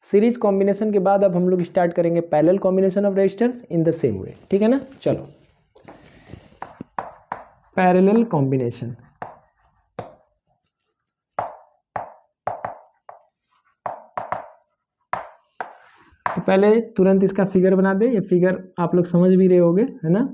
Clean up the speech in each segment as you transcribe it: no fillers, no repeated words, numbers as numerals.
Series combination के बाद अब हम लोग स्टार्ट करेंगे parallel combination of resistors in the same way, ठीक है ना। चलो पैरेलल कॉम्बिनेशन, तो पहले तुरंत इसका फिगर बना दे। ये फिगर आप लोग समझ भी रहे होगे, है ना।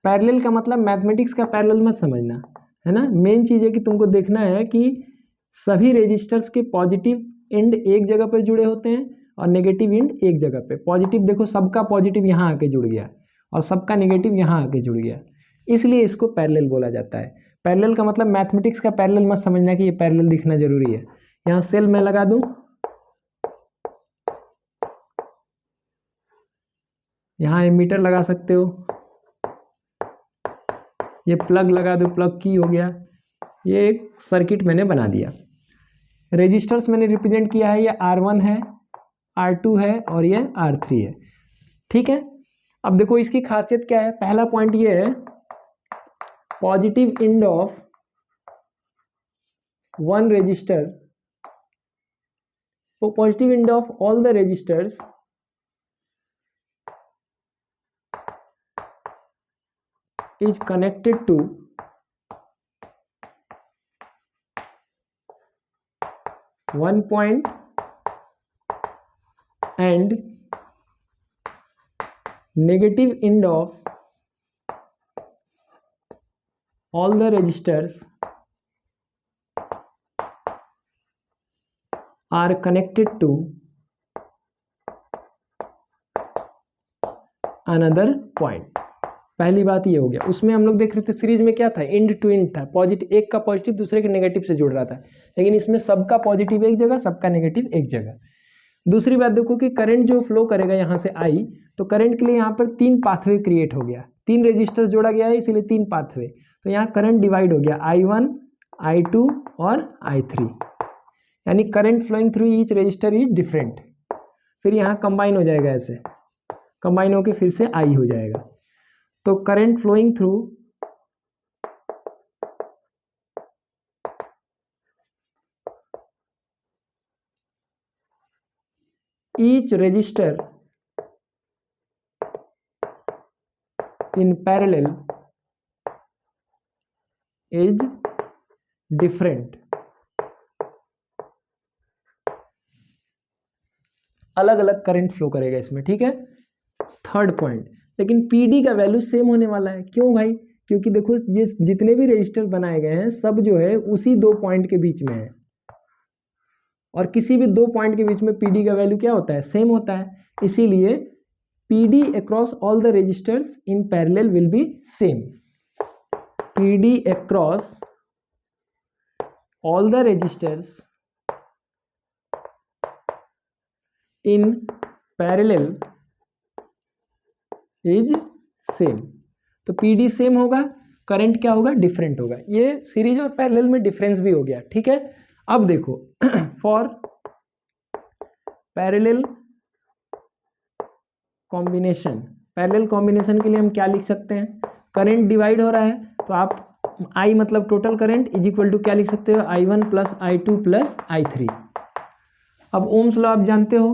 पैरेलल का मतलब मैथमेटिक्स का पैरेलल मत समझना, है ना। मेन चीज़ है कि तुमको देखना है कि सभी रेजिस्टर्स के पॉजिटिव एंड एक जगह पर जुड़े होते हैं और नेगेटिव एंड एक जगह पे। पॉजिटिव देखो, सबका पॉजिटिव यहाँ आके जुड़ गया और सबका नेगेटिव यहाँ आके जुड़ गया, इसलिए इसको पैरेलल बोला जाता है। पैरेलल का मतलब मैथमेटिक्स का पैरेलल मत समझना कि ये पैरेलल दिखना जरूरी है। यहाँ सेल मैं लगा दूं, यहाँ एमीटर लगा सकते हो, ये प्लग लगा दो, प्लग की हो गया। ये एक सर्किट मैंने बना दिया। रेजिस्टर्स मैंने रिप्रेजेंट किया है, ये R1 है, R2 है और ये R3 है, ठीक है। अब देखो इसकी खासियत क्या है। पहला पॉइंट ये है, positive end of one resistor, positive end of all the resistors is connected to one point and negative end of all the resistors are connected to another point। पहली बात ये हो गया। उसमें हम लोग देख रहे थे सीरीज में क्या था, एंड टू एंड था, पॉजिटिव एक का पॉजिटिव दूसरे के नेगेटिव से जुड़ रहा था, लेकिन इसमें सबका पॉजिटिव एक जगह, सबका नेगेटिव एक जगह। दूसरी बात देखो कि करंट जो फ्लो करेगा यहाँ से आई, तो करंट के लिए यहाँ पर 3 पाथवे क्रिएट हो गया, 3 रेजिस्टर जोड़ा गया है इसीलिए 3 पाथवे। तो यहाँ करंट डिवाइड हो गया I1, I2 और I3, यानी current flowing through each resistor is different. फिर यहाँ कंबाइन हो जाएगा, ऐसे कंबाइन होकर फिर से आई हो जाएगा। तो current flowing through each resistor in parallel is different. अलग अलग करंट फ्लो करेगा इसमें, ठीक है। थर्ड पॉइंट, लेकिन पीडी का वैल्यू सेम होने वाला है। क्यों भाई? क्योंकि देखो ये जितने भी रजिस्टर बनाए गए हैं सब जो है उसी 2 पॉइंट के बीच में है, और किसी भी 2 पॉइंट के बीच में पीडी का वैल्यू क्या होता है, सेम होता है। इसीलिए PD across all the resistors in parallel will be same. PD across all the resistors in parallel is same. तो पीडी सेम होगा, करंट क्या होगा, डिफरेंट होगा। ये सीरीज और पैरेलल में डिफरेंस भी हो गया, ठीक है। अब देखो for parallel combination, parallel combination के लिए हम क्या लिख सकते हैं, करंट डिवाइड हो रहा है तो आप आई मतलब total current is equal to क्या लिख सकते हो, I1 plus I2 plus I3। अब ओम्स लॉ आप जानते हो,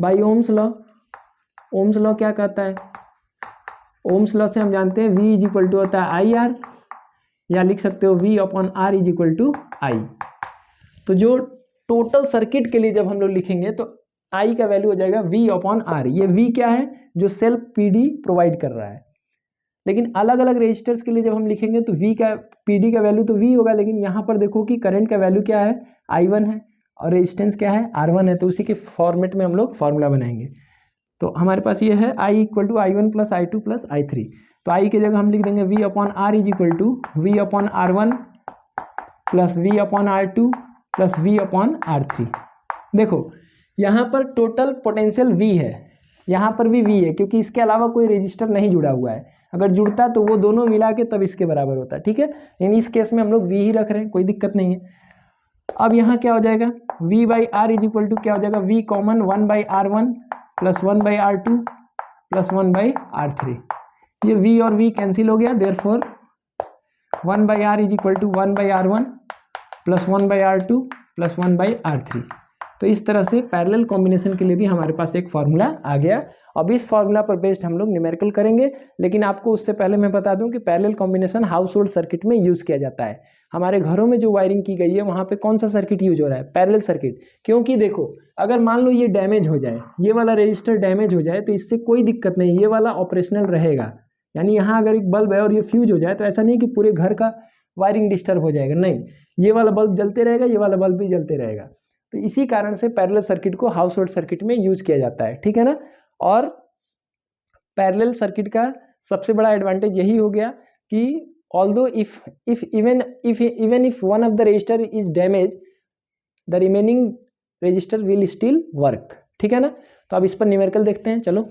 by ohms law, Ohm's law क्या कहता है, ओम्स लॉ से हम जानते हैं V इज इक्वल टू होता है IR, या लिख सकते हो V upon R is equal to I। तो जो टोटल सर्किट के लिए जब हम लोग लिखेंगे तो I का वैल्यू हो जाएगा V अपॉन R। ये V क्या है, जो सेल्फ PD प्रोवाइड कर रहा है। लेकिन अलग अलग रेजिस्टर्स के लिए जब हम लिखेंगे तो V का PD का वैल्यू तो V होगा, लेकिन यहाँ पर देखो कि करंट का वैल्यू क्या है, I1 है और रेजिस्टेंस क्या है, R1 है। तो उसी के फॉर्मेट में हम लोग फॉर्मूला बनाएंगे। तो हमारे पास ये है I equal to I1 plus I2 plus I3। तो I की जगह हम लिख देंगे V upon R is equal to V upon R1 plus V upon R2 plus V upon R3। देखो यहाँ पर टोटल पोटेंशियल V है, यहाँ पर भी V है, क्योंकि इसके अलावा कोई रजिस्टर नहीं जुड़ा हुआ है। अगर जुड़ता तो वो दोनों मिला के तब इसके बराबर होता है, ठीक है। लेकिन इस केस में हम लोग V ही रख रहे हैं, कोई दिक्कत नहीं है। अब यहाँ क्या हो जाएगा, V by R is equal to क्या हो जाएगा, V common 1 by R1 plus 1 by R2 plus 1 by R3। ये V और V कैंसिल हो गया, therefore 1 by R is equal to 1 by R1 plus 1 by R2 plus 1/R3। तो इस तरह से पैरेलल कॉम्बिनेशन के लिए भी हमारे पास एक फार्मूला आ गया। अब इस फार्मूला पर बेस्ड हम लोग न्यूमेरिकल करेंगे, लेकिन आपको उससे पहले मैं बता दूं कि parallel combination house hold circuit में यूज़ किया जाता है। हमारे घरों में जो वायरिंग की गई है वहाँ पे कौन सा सर्किट यूज हो रहा है? Parallel circuit. क्योंकि देखो, अगर मान लो ये डैमेज हो जाए, ये वाला रजिस्टर डैमेज हो जाए, तो इससे कोई दिक्कत नहीं, ये वाला ऑपरेशनल रहेगा। यानी यहाँ अगर एक बल्ब है और ये फ्यूज हो जाए तो ऐसा नहीं कि पूरे घर का वायरिंग डिस्टर्ब हो जाएगा, नहीं, ये वाला बल्ब जलते रहेगा, ये वाला बल्ब भी जलते रहेगा। तो इसी कारण से पैरेलल सर्किट को हाउस होल्ड सर्किट में यूज किया जाता है, ठीक है ना। और पैरेलल सर्किट का सबसे बड़ा एडवांटेज यही हो गया कि although even if one of the register is damage, the remaining register will still work, ठीक है ना। तो अब इस पर न्यूमेरिकल देखते हैं, चलो।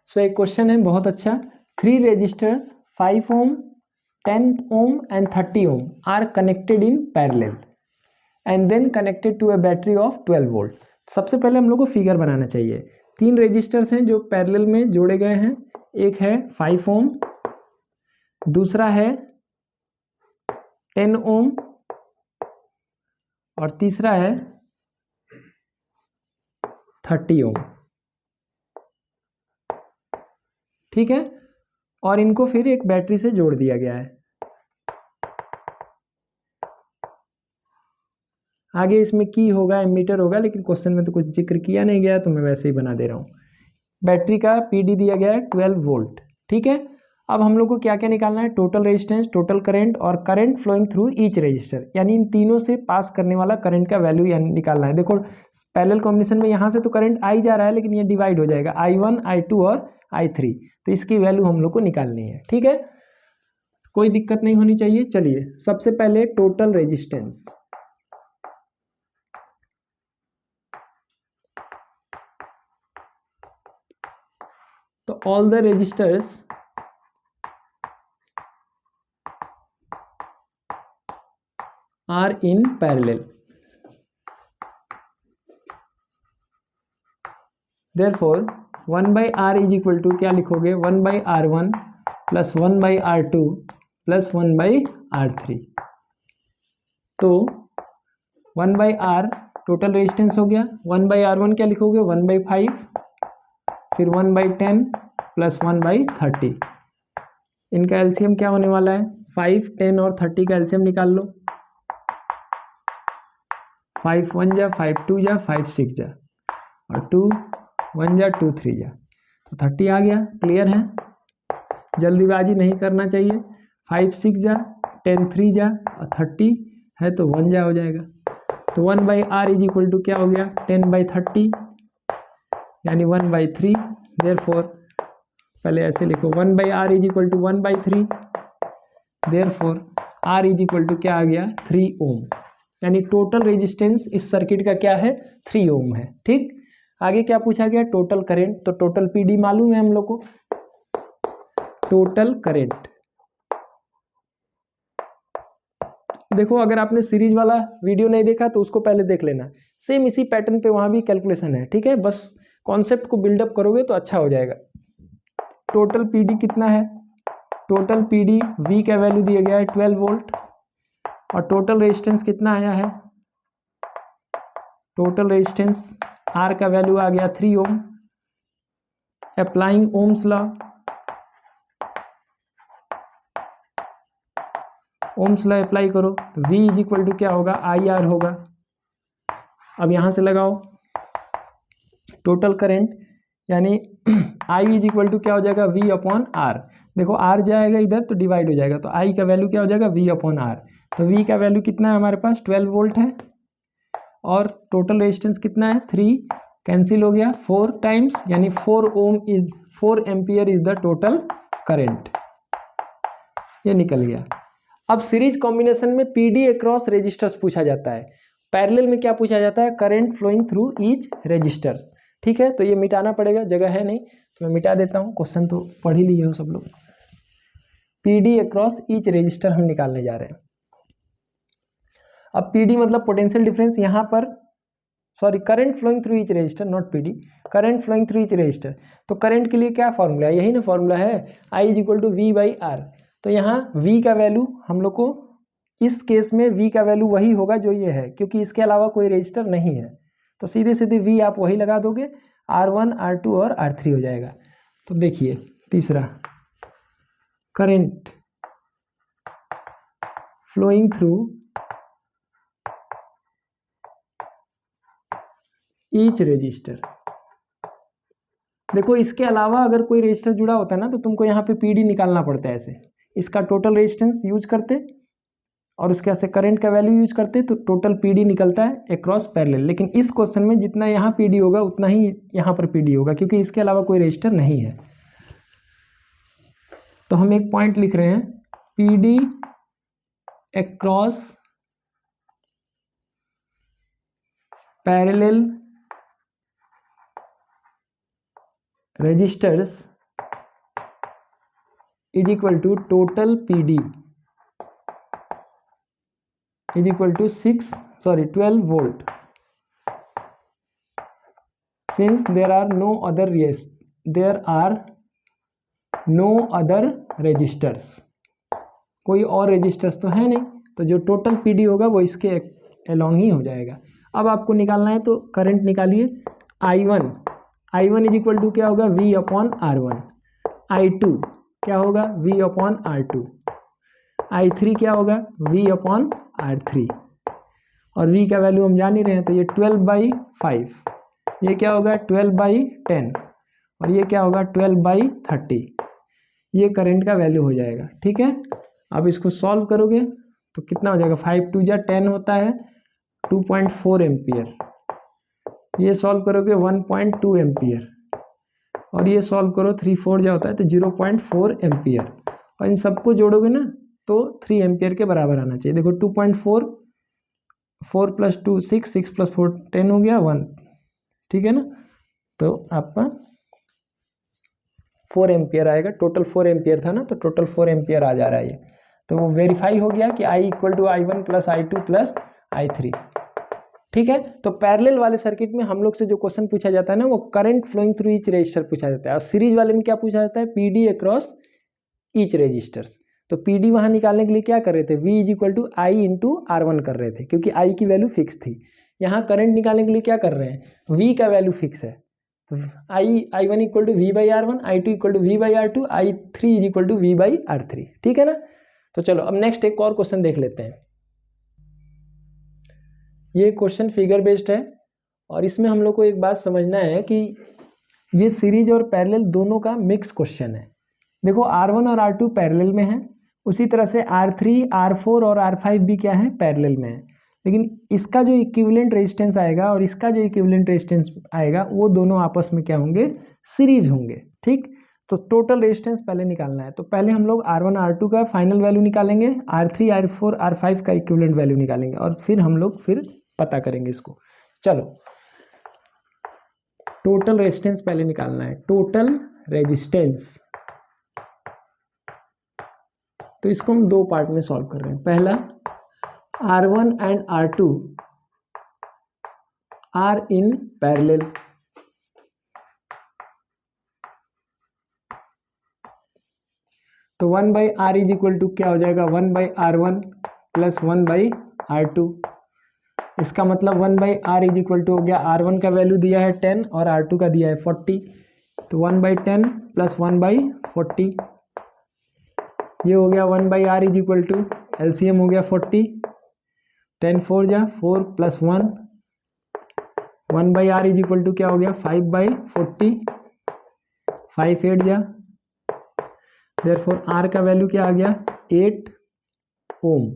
सो एक क्वेश्चन है बहुत अच्छा, 3 registers 5 ohm, 10 ohm and 30 ohm are connected in parallel and then connected to a battery of 12 volt। सबसे पहले हम लोग को फिगर बनाना चाहिए। 3 रजिस्टर्स हैं जो पैरेलल में जोड़े गए हैं, एक है 5 ohm, दूसरा है 10 ohm और तीसरा है 30 ohm, ठीक है। और इनको फिर एक बैटरी से जोड़ दिया गया है। आगे इसमें की होगा, एमीटर होगा, लेकिन क्वेश्चन में तो कुछ जिक्र किया नहीं गया, तो मैं वैसे ही बना दे रहा हूँ। बैटरी का पीडी दिया गया है 12 वोल्ट, ठीक है। अब हम लोग को क्या क्या निकालना है? टोटल रेजिस्टेंस, टोटल करंट और current flowing through each resistor, यानी इन तीनों से पास करने वाला करंट का वैल्यू यानी निकालना है। देखो पैरेलल कॉम्बिनेशन में यहाँ से तो करंट आई जा रहा है, लेकिन ये डिवाइड हो जाएगा I1, I2 और I3, तो इसकी वैल्यू हम लोग को निकालनी है, ठीक है। कोई दिक्कत नहीं होनी चाहिए। चलिए सबसे पहले टोटल रेजिस्टेंस, तो all the resistors are in parallel, therefore 1/R is equal to क्या लिखोगे? 1/R1 plus 1/R2 plus 1/R3। तो 1/R टोटल रेजिस्टेंस हो गया, 1/R1 क्या लिखोगे? 1/5, फिर 1/10 प्लस 1/30। इनका एलसीएम क्या होने वाला है? 5, 10 और 30 का एलसीएम निकाल लो। 5 1 जा, 5 2 जा, 5 6 जा, और 2 1 जा, 2 3 जा, तो 30 आ गया। क्लियर है, जल्दीबाजी नहीं करना चाहिए। 5 6 जा, 10 3 जा, और 30 है तो 1 जा हो जाएगा। तो 1/R इज इक्वल टू क्या हो गया? 10/30, यानी 1/3। देयरफॉर पहले ऐसे लिखो, 1/R is equal to 1/3, therefore R is equal to क्या आ गया? 3 ओम, यानी टोटल रेजिस्टेंस इस सर्किट का क्या है? 3 ओम है, ठीक। आगे क्या पूछा गया? टोटल करंट, तो टोटल पीडी मालूम है हम लोग को, टोटल करंट। देखो अगर आपने सीरीज वाला वीडियो नहीं देखा तो उसको पहले देख लेना, सेम इसी पैटर्न पे वहां भी कैलकुलेशन है, ठीक है। बस कॉन्सेप्ट को बिल्डअप करोगे तो अच्छा हो जाएगा। टोटल पीडी कितना है? टोटल पीडी वी का वैल्यू दिया गया है 12 वोल्ट, और टोटल रेजिस्टेंस कितना आया है? टोटल रेजिस्टेंस आर का वैल्यू आ गया 3 ohm. Applying Ohm's law, Ohm's law apply करो तो V इज इक्वल टू क्या होगा? IR होगा। अब यहाँ से लगाओ टोटल करंट, यानी I इज इक्वल टू क्या हो जाएगा? V/R। देखो R जाएगा इधर तो डिवाइड हो जाएगा, तो I का वैल्यू क्या हो जाएगा? V/R। तो V का वैल्यू कितना है हमारे पास? 12 वोल्ट है, और टोटल रेजिस्टेंस कितना है? 3, कैंसिल हो गया 4 टाइम्स, यानी 4 ampere is the total current, ये निकल गया। अब सीरीज कॉम्बिनेशन में पीडी अक्रॉस रेजिस्टर्स पूछा जाता है, पैरेलल में क्या पूछा जाता है? Current flowing through each resistors, ठीक है। तो ये मिटाना पड़ेगा, जगह है नहीं तो मैं मिटा देता हूँ, क्वेश्चन तो पढ़ ही लिए हो सब लोग। पीडी अक्रॉस ईच रेजिस्टर हम निकालने जा रहे हैं। अब पीडी मतलब पोटेंशियल डिफरेंस, यहाँ पर sorry current flowing through each resistor, not PD, current flowing through each resistor. तो करंट के लिए क्या फॉर्मूला है? यही ना फॉर्मूला है, I is equal to V/R। तो यहाँ V का वैल्यू हम लोग को इस केस में V का वैल्यू वही होगा जो ये है, क्योंकि इसके अलावा कोई रजिस्टर नहीं है, तो सीधे सीधे V आप वही लगा दोगे, R1 R2 और R3 हो जाएगा। तो देखिए तीसरा, current flowing through each resistor. देखो इसके अलावा अगर कोई रजिस्टर जुड़ा होता है ना, तो तुमको यहाँ पे PD निकालना पड़ता है ऐसे, इसका टोटल रेजिस्टेंस यूज करते और उसके ऐसे करंट का वैल्यू यूज करते, तो टोटल PD निकलता है अक्रॉस पैरेलल। लेकिन इस क्वेश्चन में जितना यहाँ PD होगा उतना ही यहाँ पर PD होगा, क्योंकि इसके अलावा कोई रजिस्टर नहीं है। तो हम एक पॉइंट लिख रहे हैं, PD across parallel resistors is equal to total PD is equal to 12 volt, since there are no other resistors. कोई और रजिस्टर्स तो है नहीं, तो जो टोटल PD होगा वो इसके अलोंग ही हो जाएगा। अब आपको निकालना है तो करंट निकालिए। I1 इज इक्वल टू क्या होगा, V अपॉन R1। I2 क्या होगा, V अपॉन R2। I3 क्या होगा, V अपॉन R3। और V का वैल्यू हम जान ही रहे हैं, तो ये 12/5, ये क्या होगा 12/10, और ये क्या होगा 12/30। ये करंट का वैल्यू हो जाएगा। ठीक है, अब इसको सॉल्व करोगे तो कितना हो जाएगा, 5 2 जा 10 होता है, 2.4 एम्पियर। ये सॉल्व करोगे 1.2 एम्पियर, और ये सॉल्व करो 3 4 जा होता है तो 0.4 एम्पियर, और इन सबको जोड़ोगे ना तो 3 एम्पियर के बराबर आना चाहिए। देखो 2.4, 4 + 2 6, 6 + 4 10 हो गया 1। ठीक है ना, तो आपका 4 एम्पियर आएगा। टोटल 4 एम्पियर था ना, तो टोटल 4 एम्पियर आ जा रहा है ये। तो वो वेरीफाई हो गया कि I = I1 + I2 + I3। ठीक है, तो पैरेलल वाले सर्किट में हम लोग से जो क्वेश्चन पूछा जाता है ना, वो current flowing through each resistor पूछा जाता है, और सीरीज वाले में क्या पूछा जाता है, PD अक्रॉस ईच रजिस्टर्स। तो PD वहां निकालने के लिए क्या कर रहे थे, V = I × R1 कर रहे थे, क्योंकि I की वैल्यू फिक्स थी। यहाँ करंट निकालने के लिए क्या कर रहे हैं, V का वैल्यू फिक्स है, तो I1 = V/R1, I2 = V/R2, I3 = V/R3। ठीक है ना। तो चलो अब नेक्स्ट एक और क्वेश्चन देख लेते हैं। ये क्वेश्चन फिगर बेस्ड है, और इसमें हम लोग को एक बात समझना है कि ये सीरीज और पैरेलल दोनों का मिक्स क्वेश्चन है। देखो R1 और R2 पैरेलल में है, उसी तरह से R3, R4 और R5 भी क्या है, पैरेलल में है। लेकिन इसका जो इक्विवेलेंट रेजिस्टेंस आएगा और इसका जो इक्विवेलेंट रेजिस्टेंस आएगा, वो दोनों आपस में क्या होंगे, सीरीज होंगे। ठीक, तो टोटल रेजिस्टेंस पहले निकालना है। तो पहले हम लोग R1 R2 का फाइनल वैल्यू निकालेंगे, R3 R4 R5 का इक्विवेलेंट वैल्यू निकालेंगे, और फिर हम लोग पता करेंगे इसको। चलो टोटल रेजिस्टेंस पहले निकालना है, टोटल रेजिस्टेंस। तो इसको हम दो पार्ट में सॉल्व कर रहे हैं। पहला, R1 and R2 are in parallel, तो 1/R इज इक्वल टू क्या हो जाएगा, 1/R1 + 1/R2। इसका मतलब 1/R इज इक्वल टू हो गया, R1 का वैल्यू दिया है 10 और R2 का दिया है 40, तो 1/10 + 1/40, ये हो गया 1/R is equal to, LCM हो गया 40, 10 4 जा 4 + 1, 1/R इज इक्वल टू क्या हो गया, 5/40, 5 8 जा, देयरफॉर R का वैल्यू क्या आ गया, 8 ओम।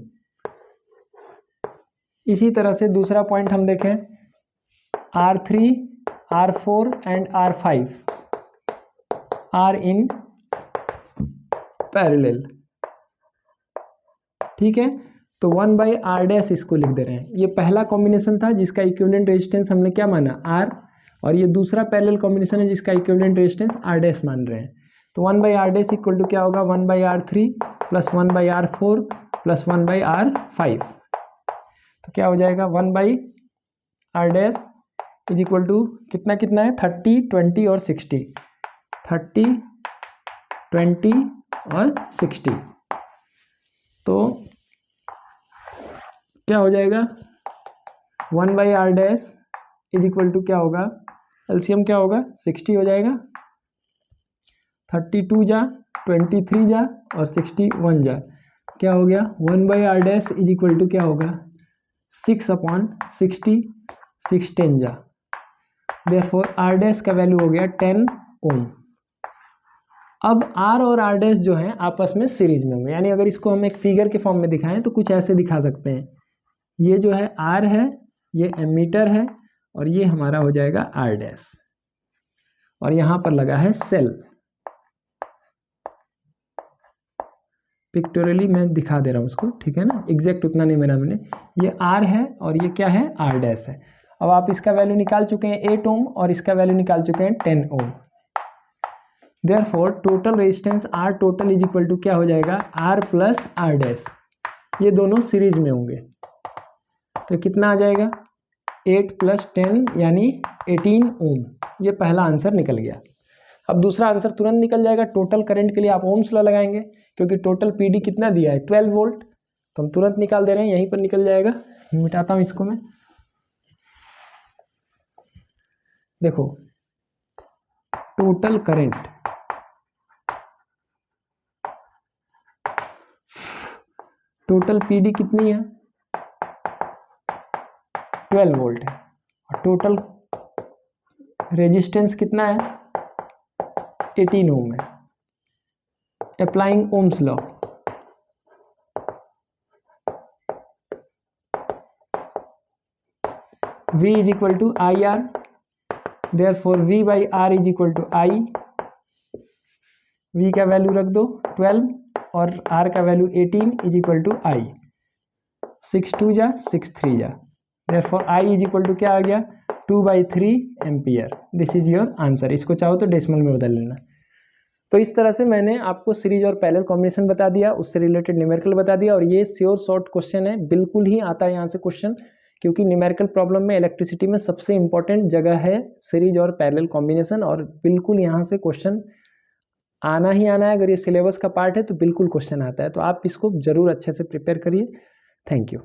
इसी तरह से दूसरा पॉइंट हम देखें, R3, R4 and R5 are in parallel. ठीक है, तो 1/R' इसको लिख दे रहे हैं। ये पहला कॉम्बिनेशन था जिसका इक्विवेलेंट रेजिस्टेंस हमने क्या माना, R, और ये दूसरा पैरेलल कॉम्बिनेशन है जिसका इक्विवेलेंट रेजिस्टेंस R' मान रहे हैं। तो 1/R' इक्वल टू क्या होगा, 1/R3 + 1/R4 + 1/R5। तो क्या हो जाएगा, 1/R' इज इक्वल टू कितना कितना है, 30 20 और 60, 30 20 और 60। तो क्या हो जाएगा 1/r dash is equal to क्या होगा, एलसीएम क्या होगा 60 हो जाएगा, 32 जा 23 जा और 61 जा, क्या हो गया 1/r dash is equal to क्या होगा 6/60, 610 जा, देयरफॉर r डैश का वैल्यू हो गया 10 ओम। अब r और r डैश जो है आपस में सीरीज में होंगे, यानी अगर इसको हम एक फिगर के फॉर्म में दिखाएं तो कुछ ऐसे दिखा सकते हैं, ये जो है r है, ये एमीटर है और ये हमारा हो जाएगा r डैश, और यहाँ पर लगा है सेल। पिक्टोरियली मैं दिखा दे रहा हूँ उसको, ठीक है ना, एग्जैक्ट उतना नहीं मेरा मैंने, ये r है और ये क्या है r डैश है। अब आप इसका वैल्यू निकाल चुके हैं 8 ओम और इसका वैल्यू निकाल चुके हैं 10 ohm. Therefore total resistance R total is equal to क्या हो जाएगा R प्लस R डैश, ये दोनों सीरीज में होंगे, तो कितना आ जाएगा 8 + 10 यानी 18 ओम। ये पहला आंसर निकल गया। अब दूसरा आंसर तुरंत निकल जाएगा। टोटल करंट के लिए आप ओम्स लॉ लगाएंगे, क्योंकि टोटल PD कितना दिया है 12 वोल्ट, तो हम तुरंत निकाल दे रहे हैं, यहीं पर निकल जाएगा। मिटाता हूँ इसको मैं, देखो टोटल करंट, टोटल PD कितनी है 12 वोल्ट है, और टोटल रेजिस्टेंस कितना है 18 ओम है। Applying Ohm's law, V is equal to IR, therefore V/R is equal to I। V का वैल्यू रख दो 12 और R का value 18 is equal to I। 6 2 जा 6 3 जा, therefore I is equal to क्या आ गया 2/3 ampere. This is your answer. इसको चाहो तो डेसिमल में बदल लेना। तो इस तरह से मैंने आपको सीरीज और पैरेलल कॉम्बिनेशन बता दिया, उससे रिलेटेड न्यूमेरिकल बता दिया, और ये श्योर शॉर्ट क्वेश्चन है, बिल्कुल ही आता है यहाँ से क्वेश्चन, क्योंकि न्यूमेरिकल प्रॉब्लम में इलेक्ट्रिसिटी में सबसे इंपॉर्टेंट जगह है सीरीज और पैरेलल कॉम्बिनेशन, और बिल्कुल यहाँ से क्वेश्चन आना ही आना है। अगर ये सिलेबस का पार्ट है तो बिल्कुल क्वेश्चन आता है, तो आप इसको जरूर अच्छे से प्रिपेयर करिए। Thank you.